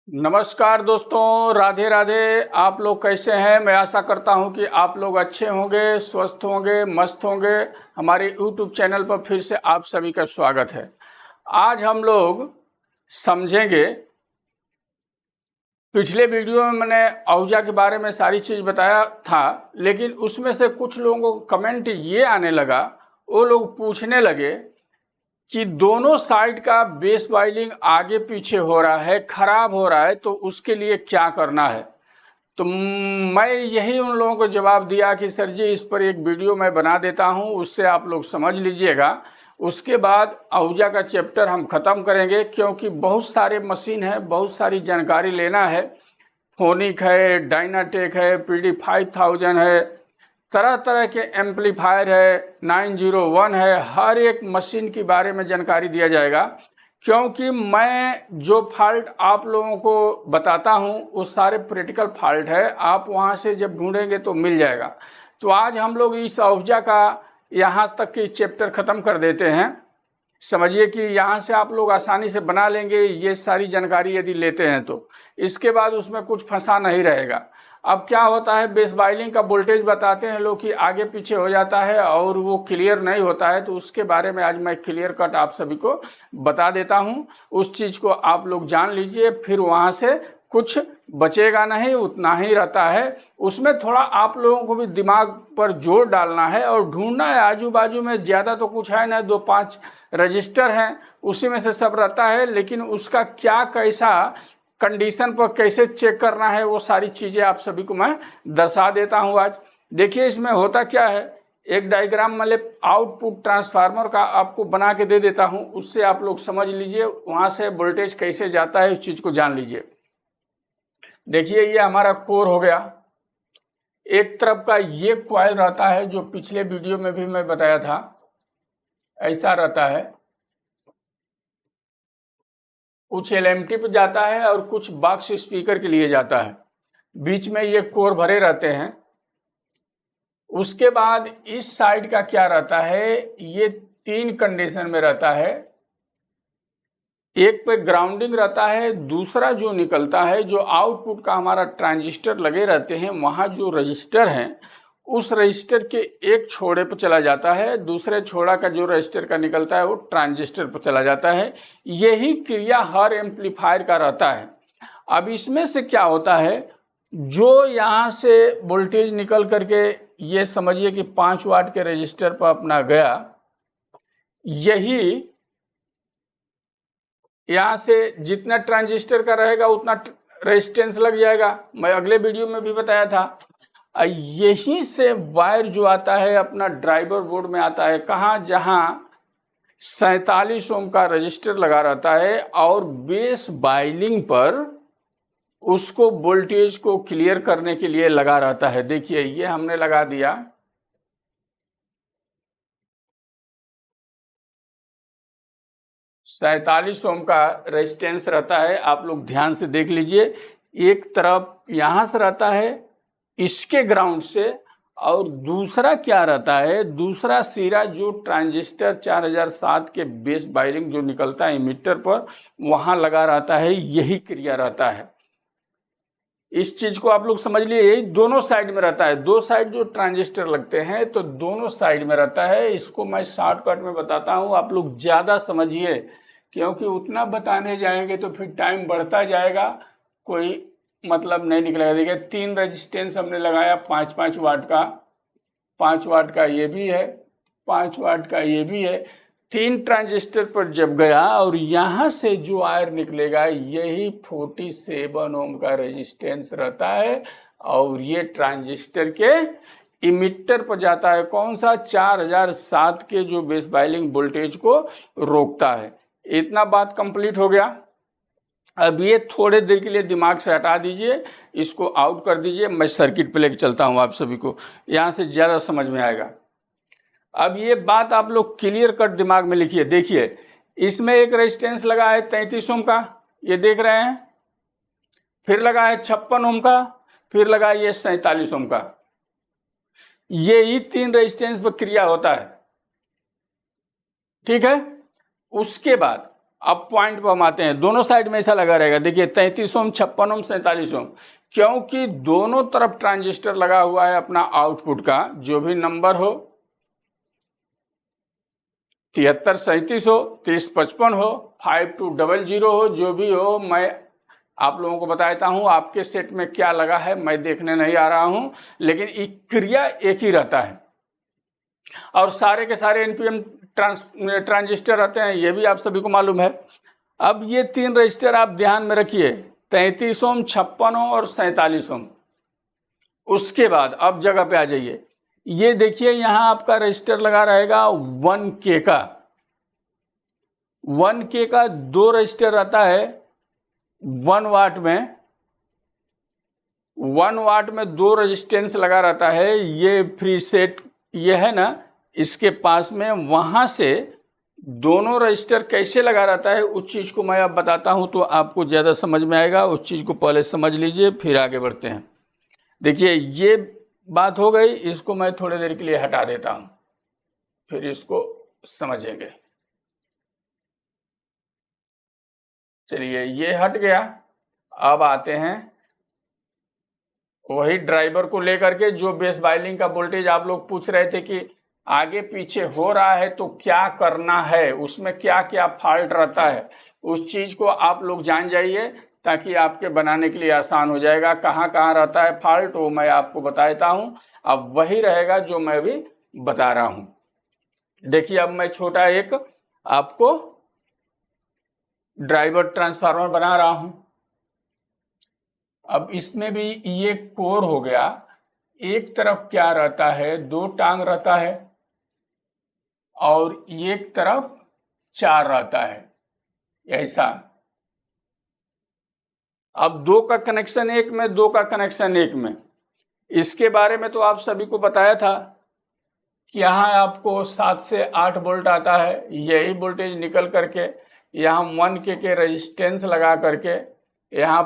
नमस्कार दोस्तों, राधे राधे। आप लोग कैसे हैं? मैं आशा करता हूं कि आप लोग अच्छे होंगे, स्वस्थ होंगे, मस्त होंगे। हमारे YouTube चैनल पर फिर से आप सभी का स्वागत है। आज हम लोग समझेंगे, पिछले वीडियो में मैंने आहूजा के बारे में सारी चीज़ बताया था, लेकिन उसमें से कुछ लोगों को कमेंट ये आने लगा, वो लोग पूछने लगे कि दोनों साइड का बेस वाइलिंग आगे पीछे हो रहा है, खराब हो रहा है, तो उसके लिए क्या करना है। तो मैं यही उन लोगों को जवाब दिया कि सर जी, इस पर एक वीडियो मैं बना देता हूं, उससे आप लोग समझ लीजिएगा। उसके बाद आहूजा का चैप्टर हम ख़त्म करेंगे, क्योंकि बहुत सारे मशीन है, बहुत सारी जानकारी लेना है। फोनिक है, डायनाटेक है, PD5000 है, तरह तरह के एम्पलीफायर है, 901 है। हर एक मशीन के बारे में जानकारी दिया जाएगा, क्योंकि मैं जो फॉल्ट आप लोगों को बताता हूं वो सारे प्रैक्टिकल फॉल्ट है। आप वहां से जब ढूंढेंगे तो मिल जाएगा। तो आज हम लोग इस आहूजा का यहाँ तक की चैप्टर ख़त्म कर देते हैं। समझिए कि यहाँ से आप लोग आसानी से बना लेंगे ये सारी जानकारी यदि लेते हैं तो। इसके बाद उसमें कुछ फंसा नहीं रहेगा। अब क्या होता है, बेस वाइलिंग का वोल्टेज बताते हैं लोग कि आगे पीछे हो जाता है और वो क्लियर नहीं होता है, तो उसके बारे में आज मैं क्लियर कट आप सभी को बता देता हूँ। उस चीज़ को आप लोग जान लीजिए, फिर वहाँ से कुछ बचेगा नहीं, उतना ही रहता है। उसमें थोड़ा आप लोगों को भी दिमाग पर जोर डालना है और ढूंढना है। आजू बाजू में ज़्यादा तो कुछ है ना, 2-5 रजिस्टर हैं, उसी में से सब रहता है, लेकिन उसका क्या कैसा कंडीशन पर कैसे चेक करना है, वो सारी चीज़ें आप सभी को मैं दर्शा देता हूँ आज। देखिए इसमें होता क्या है, एक डायग्राम मतलब आउटपुट ट्रांसफार्मर का आपको बना के दे देता हूँ, उससे आप लोग समझ लीजिए वहाँ से वोल्टेज कैसे जाता है, इस चीज़ को जान लीजिए। देखिए ये हमारा कोर हो गया। एक तरफ का ये कॉइल रहता है, जो पिछले वीडियो में भी मैं बताया था, ऐसा रहता है। कुछ LMT पे जाता है और कुछ बॉक्स स्पीकर के लिए जाता है। बीच में ये कोर भरे रहते हैं। उसके बाद इस साइड का क्या रहता है, ये 3 कंडीशन में रहता है। एक पे ग्राउंडिंग रहता है, दूसरा जो निकलता है, जो आउटपुट का हमारा ट्रांजिस्टर लगे रहते हैं, वहाँ जो रजिस्टर हैं, उस रजिस्टर के एक छोड़े पर चला जाता है, दूसरे छोड़ा का जो रजिस्टर का निकलता है वो ट्रांजिस्टर पर चला जाता है। यही क्रिया हर एम्पलीफायर का रहता है। अब इसमें से क्या होता है, जो यहाँ से वोल्टेज निकल करके ये समझिए कि 5 वाट के रजिस्टर पर अपना गया, यही यहाँ से जितना ट्रांजिस्टर का रहेगा उतना रेजिस्टेंस लग जाएगा। मैं अगले वीडियो में भी बताया था। यहीं से वायर जो आता है अपना ड्राइवर बोर्ड में आता है, कहाँ, जहाँ 47 ओम का रजिस्टर लगा रहता है और बेस वाइलिंग पर उसको वोल्टेज को क्लियर करने के लिए लगा रहता है। देखिए ये हमने लगा दिया, सैतालीस ओम का रेजिस्टेंस रहता है। आप लोग ध्यान से देख लीजिए, एक तरफ यहाँ से रहता है इसके ग्राउंड से, और दूसरा क्या रहता है, दूसरा सिरा जो ट्रांजिस्टर 4007 के बेस वायरिंग जो निकलता है इमीटर पर, वहाँ लगा रहता है। यही क्रिया रहता है। इस चीज को आप लोग समझ लिए, यही दोनों साइड में रहता है। 2 साइड जो ट्रांजिस्टर लगते हैं तो दोनों साइड में रहता है। इसको मैं शॉर्टकट में बताता हूँ, आप लोग ज़्यादा समझिए, क्योंकि उतना बताने जाएंगे तो फिर टाइम बढ़ता जाएगा, कोई मतलब नहीं निकलेगा। देखिए 3 रेजिस्टेंस हमने लगाया 5-5 वाट का, 5 वाट का ये भी है, 5 वाट का ये भी है। 3 ट्रांजिस्टर पर जब गया और यहाँ से जो वायर निकलेगा, यही 47 ओम का रेजिस्टेंस रहता है, और ये ट्रांजिस्टर के इमिटर पर जाता है। कौन सा? 4007 के जो बेस वाइलिंग वोल्टेज को रोकता है। इतना बात कंप्लीट हो गया। अब ये थोड़े देर के लिए दिमाग से हटा दीजिए, इसको आउट कर दीजिए। मैं सर्किट पे लेके चलता हूँ आप सभी को, यहाँ से ज़्यादा समझ में आएगा। अब ये बात आप लोग क्लियर कट दिमाग में लिखिए। देखिए इसमें एक रेजिस्टेंस लगा है 33 ओम का, ये देख रहे हैं, फिर लगा है 56 ओम का, फिर लगा है ये 47 ओम का। ये ही 3 रेजिस्टेंस पर क्रिया होता है, ठीक है। उसके बाद अब पॉइंट पर हम आते हैं, दोनों साइड में ऐसा लगा रहेगा। देखिए 33 ओम, 56 ओम, 47 ओम, क्योंकि दोनों तरफ ट्रांजिस्टर लगा हुआ है अपना आउटपुट का, जो भी नंबर हो, 73 37 हो, 30 55 हो, 5200 हो, जो भी हो, मैं आप लोगों को बताता हूं आपके सेट में क्या लगा है, मैं देखने नहीं आ रहा हूं, लेकिन क्रिया एक ही रहता है और सारे के सारे एनपीएम ट्रांजिस्टर रहते हैं, ये भी आप सभी को मालूम है। अब ये 3 रजिस्टर आप ध्यान में रखिए, 33 ओम, 56 ओम और 47 ओम। उसके बाद अब जगह पे आ जाइए, ये देखिए यहां आपका रजिस्टर लगा रहेगा 1K का। 1K का 2 रजिस्टर रहता है 1 वाट में, 1 वाट में 2 रेजिस्टेंस लगा रहता है। ये फ्री सेट ये है ना, इसके पास में, वहां से दोनों रजिस्टर कैसे लगा रहता है उस चीज को मैं अब बताता हूं, तो आपको ज्यादा समझ में आएगा। उस चीज को पहले समझ लीजिए, फिर आगे बढ़ते हैं। देखिए ये बात हो गई, इसको मैं थोड़ी देर के लिए हटा देता हूं, फिर इसको समझेंगे। चलिए ये हट गया। अब आते हैं वही ड्राइवर को लेकर के, जो बेस बाइलिंग का वोल्टेज आप लोग पूछ रहे थे कि आगे पीछे हो रहा है तो क्या करना है, उसमें क्या क्या फॉल्ट रहता है, उस चीज को आप लोग जान जाइए, ताकि आपके बनाने के लिए आसान हो जाएगा। कहाँ कहाँ रहता है फॉल्ट वो मैं आपको बताता हूं। अब वही रहेगा जो मैं भी बता रहा हूं। देखिए अब मैं छोटा एक आपको ड्राइवर ट्रांसफार्मर बना रहा हूं। अब इसमें भी ये कोर हो गया, एक तरफ क्या रहता है, 2 टांग रहता है और एक तरफ 4 रहता है, ऐसा। अब 2 का कनेक्शन एक में, 2 का कनेक्शन एक में। इसके बारे में तो आप सभी को बताया था कि यहाँ आपको 7 से 8 वोल्ट आता है, यही वोल्टेज निकल करके यहाँ 1K के रेजिस्टेंस लगा करके यहाँ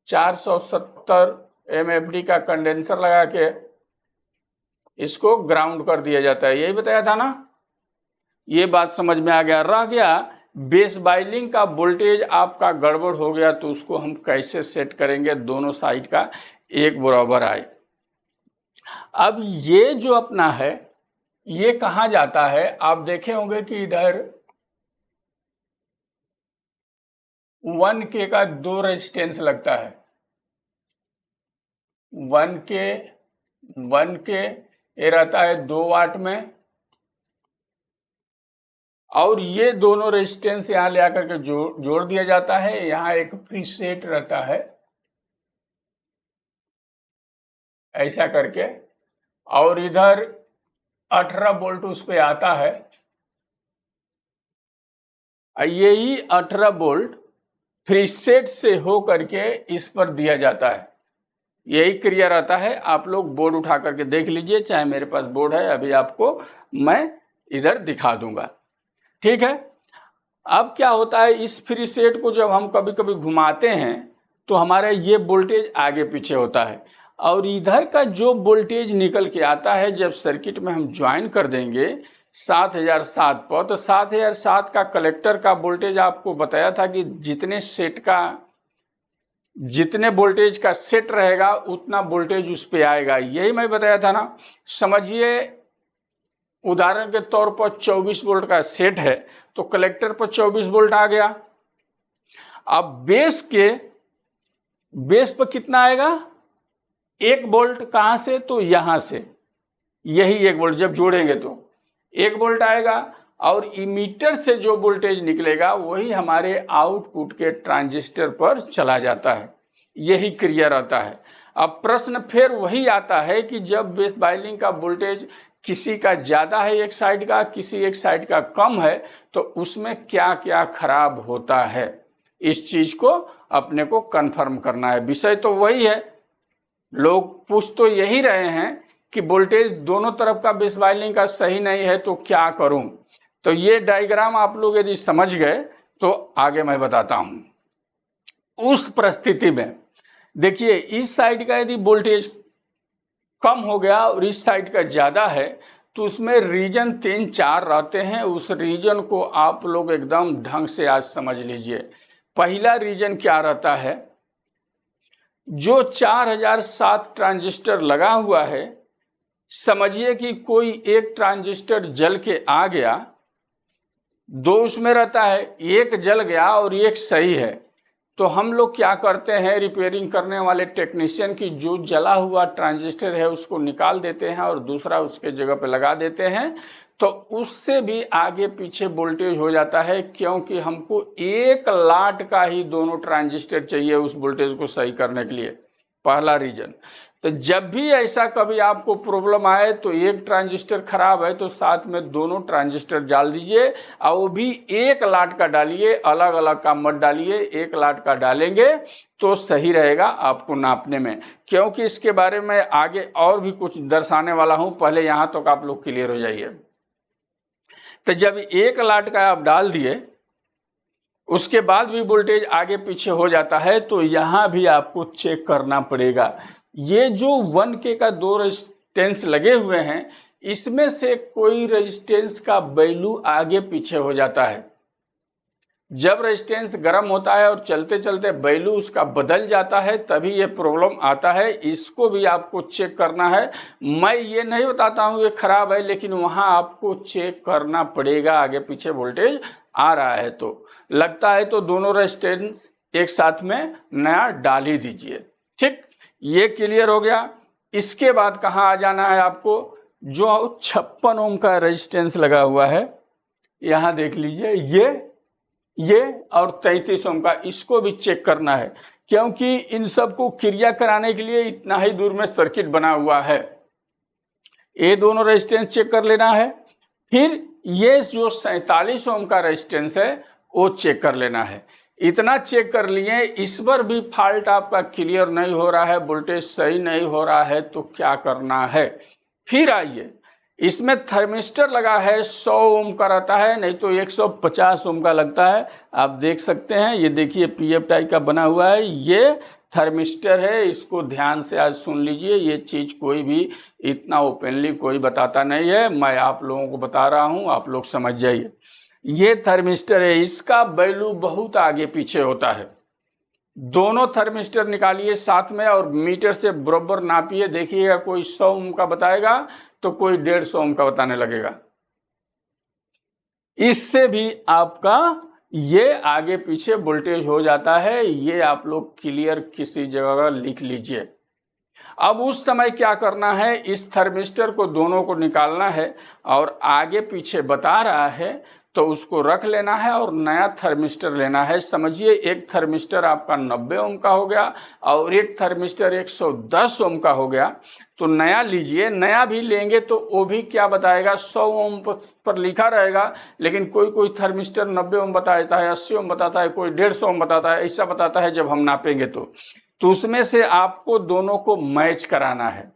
470 MFD का कंडेंसर लगा के इसको ग्राउंड कर दिया जाता है, यही बताया था ना। ये बात समझ में आ गया। रह गया बेस बाइलिंग का वोल्टेज आपका गड़बड़ हो गया, तो उसको हम कैसे सेट करेंगे दोनों साइड का एक बराबर आए। अब ये जो अपना है ये कहाँ जाता है, आप देखे होंगे कि इधर 1K का 2 रेजिस्टेंस लगता है, 1K ये रहता है 2 वाट में, और ये दोनों रेजिस्टेंस यहाँ ले आकर के जोड़ दिया जाता है। यहाँ एक प्रीसेट रहता है ऐसा करके, और इधर 18 वोल्ट उस पे आता है। यही 18 वोल्ट प्रीसेट से हो करके इस पर दिया जाता है, यही क्रिया रहता है। आप लोग बोर्ड उठा करके देख लीजिए, चाहे मेरे पास बोर्ड है, अभी आपको मैं इधर दिखा दूंगा, ठीक है। अब क्या होता है, इस फ्री सेट को जब हम कभी कभी घुमाते हैं तो हमारा ये वोल्टेज आगे पीछे होता है, और इधर का जो वोल्टेज निकल के आता है जब सर्किट में हम ज्वाइन कर देंगे 7007 पर, तो 7007 का कलेक्टर का वोल्टेज आपको बताया था कि जितने वोल्टेज का सेट रहेगा उतना वोल्टेज उस पे आएगा, यही मैं बताया था ना। समझिए उदाहरण के तौर पर 24 वोल्ट का सेट है, तो कलेक्टर पर 24 वोल्ट आ गया। अब बेस पर कितना आएगा, 1 वोल्ट। कहां से, तो यहां से, यही 1 वोल्ट जब जोड़ेंगे तो 1 वोल्ट आएगा, और इमीटर से जो वोल्टेज निकलेगा वही हमारे आउटपुट के ट्रांजिस्टर पर चला जाता है, यही क्रिया रहता है। अब प्रश्न फिर वही आता है कि जब बेस बाइलिंग का वोल्टेज किसी का ज्यादा है एक साइड का, किसी एक साइड का कम है, तो उसमें क्या क्या खराब होता है, इस चीज को अपने को कंफर्म करना है। विषय तो वही है, लोग पूछ तो यही रहे हैं कि वोल्टेज दोनों तरफ का बेस बाइलिंग का सही नहीं है तो क्या करूं। तो ये डायग्राम आप लोग यदि समझ गए तो आगे मैं बताता हूं। उस परिस्थिति में देखिए इस साइड का यदि वोल्टेज कम हो गया और इस साइड का ज्यादा है, तो उसमें रीजन 3-4 रहते हैं। उस रीजन को आप लोग एकदम ढंग से आज समझ लीजिए। पहला रीजन क्या रहता है, जो 4007 ट्रांजिस्टर लगा हुआ है, समझिए कि कोई एक ट्रांजिस्टर जल के आ गया, 2 उसमें रहता है, एक जल गया और एक सही है। तो हम लोग क्या करते हैं, रिपेयरिंग करने वाले टेक्नीशियन की जो जला हुआ ट्रांजिस्टर है उसको निकाल देते हैं और दूसरा उसके जगह पे लगा देते हैं। तो उससे भी आगे पीछे वोल्टेज हो जाता है, क्योंकि हमको 1 लाट का ही दोनों ट्रांजिस्टर चाहिए उस वोल्टेज को सही करने के लिए। पहला रीजन। तो जब भी ऐसा कभी आपको प्रॉब्लम आए तो एक ट्रांजिस्टर खराब है तो साथ में दोनों ट्रांजिस्टर डाल दीजिए, और वो भी 1 लाट का डालिए, अलग अलग का मत डालिए। 1 लाट का डालेंगे तो सही रहेगा आपको नापने में, क्योंकि इसके बारे में आगे और भी कुछ दर्शाने वाला हूं। पहले यहां तक आप लोग क्लियर हो जाइए। तो जब 1 लाट का आप डाल दिए, उसके बाद भी वोल्टेज आगे पीछे हो जाता है, तो यहां भी आपको चेक करना पड़ेगा। ये जो 1K का 2 रेजिस्टेंस लगे हुए हैं, इसमें से कोई रेजिस्टेंस का वैल्यू आगे पीछे हो जाता है। जब रेजिस्टेंस गर्म होता है और चलते चलते वैल्यू उसका बदल जाता है, तभी ये प्रॉब्लम आता है। इसको भी आपको चेक करना है। मैं ये नहीं बताता हूँ ये खराब है, लेकिन वहां आपको चेक करना पड़ेगा। आगे पीछे वोल्टेज आ रहा है तो लगता है तो दोनों रेजिस्टेंस एक साथ में नया डाल ही दीजिए। ठीक, ये क्लियर हो गया। इसके बाद कहाँ आ जाना है आपको, जो 56 ओम का रेजिस्टेंस लगा हुआ है, यहां देख लीजिए, ये और 33 ओम का, इसको भी चेक करना है, क्योंकि इन सबको क्रिया कराने के लिए इतना ही दूर में सर्किट बना हुआ है। ये दोनों रेजिस्टेंस चेक कर लेना है। फिर ये जो 47 ओम का रेजिस्टेंस है वो चेक कर लेना है। इतना चेक कर लिए, इस पर भी फॉल्ट आपका क्लियर नहीं हो रहा है, वोल्टेज सही नहीं हो रहा है, तो क्या करना है। फिर आइए, इसमें थर्मिस्टर लगा है, 100 ओम का रहता है, नहीं तो 150 ओम का लगता है। आप देख सकते हैं, ये देखिए पीएफ टाइप का बना हुआ है, ये थर्मिस्टर है। इसको ध्यान से आज सुन लीजिए। ये चीज कोई भी इतना ओपनली कोई बताता नहीं है, मैं आप लोगों को बता रहा हूं, आप लोग समझ जाइए। ये थर्मिस्टर है, इसका वैल्यू बहुत आगे पीछे होता है। दोनों थर्मिस्टर निकालिए साथ में और मीटर से बराबर नापिए, देखिएगा कोई 100 ओम का बताएगा तो कोई 150 ओम का बताने लगेगा। इससे भी आपका ये आगे पीछे वोल्टेज हो जाता है। ये आप लोग क्लियर किसी जगह लिख लीजिए। अब उस समय क्या करना है, इस थर्मिस्टर को दोनों को निकालना है और आगे पीछे बता रहा है तो उसको रख लेना है और नया थर्मिस्टर लेना है। समझिए, एक थर्मिस्टर आपका 90 ओम का हो गया और एक थर्मिस्टर 110 ओम का हो गया। तो नया लीजिए, नया भी लेंगे तो वो भी क्या बताएगा, 100 ओम पर लिखा रहेगा, लेकिन कोई कोई थर्मिस्टर 90 ओम बताता है, 80 ओम बताता है, कोई 150 ओम बताता है, ऐसा बताता है जब हम नापेंगे तो उसमें से आपको दोनों को मैच कराना है।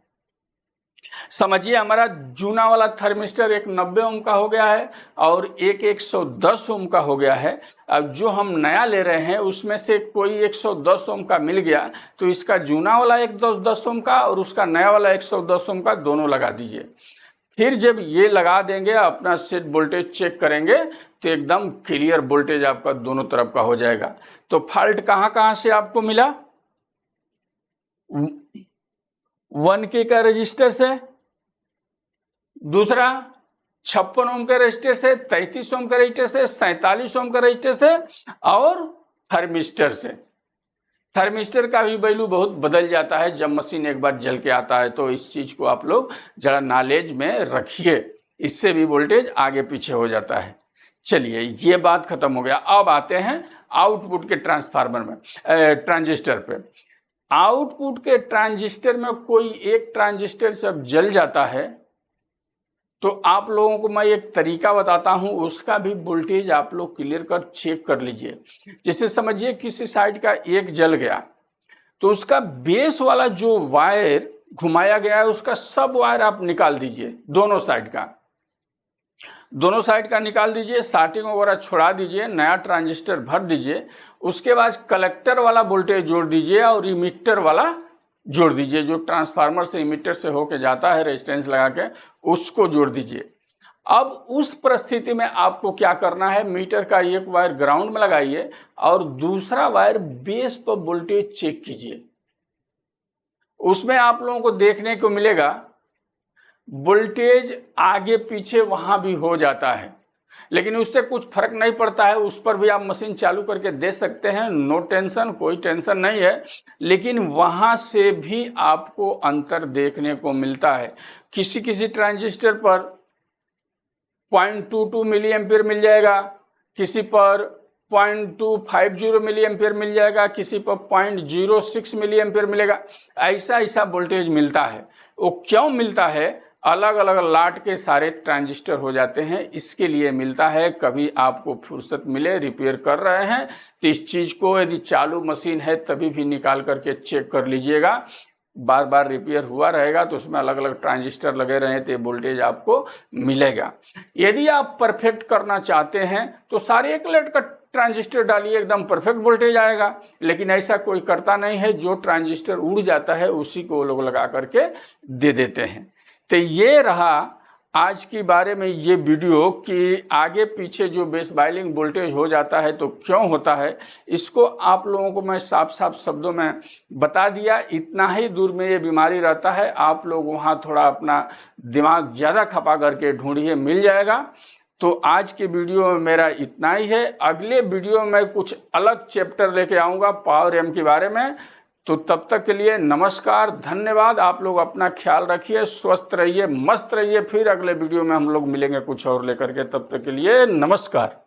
समझिए, हमारा जूना वाला थर्मिस्टर एक 90 ओम का हो गया है और एक 110 ओम का हो गया है। अब जो हम नया ले रहे हैं उसमें से कोई 110 ओम का मिल गया, तो इसका जूना वाला 110 ओम का और उसका नया वाला 110 ओम का दोनों लगा दीजिए। फिर जब ये लगा देंगे, अपना सेट वोल्टेज चेक करेंगे तो एकदम क्लियर वोल्टेज आपका दोनों तरफ का हो जाएगा। तो फॉल्ट कहाँ से आपको मिला, 1K का रजिस्टर से, दूसरा 56 ओम का रजिस्टर से, 33 ओम का रजिस्टर से, 47 ओम का रजिस्टर से और थर्मिस्टर से। थर्मिस्टर का भी वैल्यू बहुत बदल जाता है जब मशीन एक बार जल के आता है, तो इस चीज को आप लोग जरा नॉलेज में रखिए, इससे भी वोल्टेज आगे पीछे हो जाता है। चलिए, ये बात खत्म हो गया। अब आते हैं आउटपुट के ट्रांसफार्मर में, ट्रांजिस्टर पे। आउटपुट के ट्रांजिस्टर में कोई एक ट्रांजिस्टर जब जल जाता है तो आप लोगों को मैं एक तरीका बताता हूं, उसका भी वोल्टेज आप लोग क्लियर कर चेक कर लीजिए। जैसे समझिए किसी साइड का एक जल गया तो उसका बेस वाला जो वायर घुमाया गया है उसका सब वायर आप निकाल दीजिए, दोनों साइड का निकाल दीजिए, स्टार्टिंग वगैरह छोड़ा दीजिए, नया ट्रांजिस्टर भर दीजिए। उसके बाद कलेक्टर वाला वोल्टेज जोड़ दीजिए और इमिटर वाला जोड़ दीजिए, जो ट्रांसफार्मर से इमीटर से होके जाता है रेजिस्टेंस लगा के, उसको जोड़ दीजिए। अब उस परिस्थिति में आपको क्या करना है, मीटर का एक वायर ग्राउंड में लगाइए और दूसरा वायर बेस पर वोल्टेज चेक कीजिए। उसमें आप लोगों को देखने को मिलेगा वोल्टेज आगे पीछे वहां भी हो जाता है, लेकिन उससे कुछ फर्क नहीं पड़ता है, उस पर भी आप मशीन चालू करके दे सकते हैं, नो टेंशन, कोई टेंशन नहीं है। लेकिन वहां से भी आपको अंतर देखने को मिलता है। किसी किसी ट्रांजिस्टर पर 0.22 मिली एम्पियर मिल जाएगा, किसी पर 0.250 मिली एम्पियर मिल जाएगा, किसी पर 0.06 मिली एम्पियर मिलेगा। ऐसा ऐसा वोल्टेज मिलता है। वो क्यों मिलता है? अलग अलग लाट के सारे ट्रांजिस्टर हो जाते हैं, इसके लिए मिलता है। कभी आपको फुर्सत मिले, रिपेयर कर रहे हैं तो इस चीज़ को, यदि चालू मशीन है तभी भी निकाल करके चेक कर लीजिएगा। बार बार रिपेयर हुआ रहेगा तो उसमें अलग अलग ट्रांजिस्टर लगे रहे तो वोल्टेज आपको मिलेगा। यदि आप परफेक्ट करना चाहते हैं तो सारे एक लेट का ट्रांजिस्टर डालिए, एकदम परफेक्ट वोल्टेज आएगा। लेकिन ऐसा कोई करता नहीं है, जो ट्रांजिस्टर उड़ जाता है उसी को वो लोग लगा करके दे देते हैं। तो ये रहा आज की बारे में ये वीडियो कि आगे पीछे जो बेस बाइलिंग वोल्टेज हो जाता है तो क्यों होता है, इसको आप लोगों को मैं साफ साफ शब्दों में बता दिया। इतना ही दूर में ये बीमारी रहता है, आप लोग वहाँ थोड़ा अपना दिमाग ज़्यादा खपा करके ढूंढिए, मिल जाएगा। तो आज के वीडियो में मेरा इतना ही है। अगले वीडियो में कुछ अलग चैप्टर लेके आऊँगा पावर एम के बारे में। तो तब तक के लिए नमस्कार, धन्यवाद। आप लोग अपना ख्याल रखिए, स्वस्थ रहिए, मस्त रहिए। फिर अगले वीडियो में हम लोग मिलेंगे कुछ और लेकर के। तब तक के लिए नमस्कार।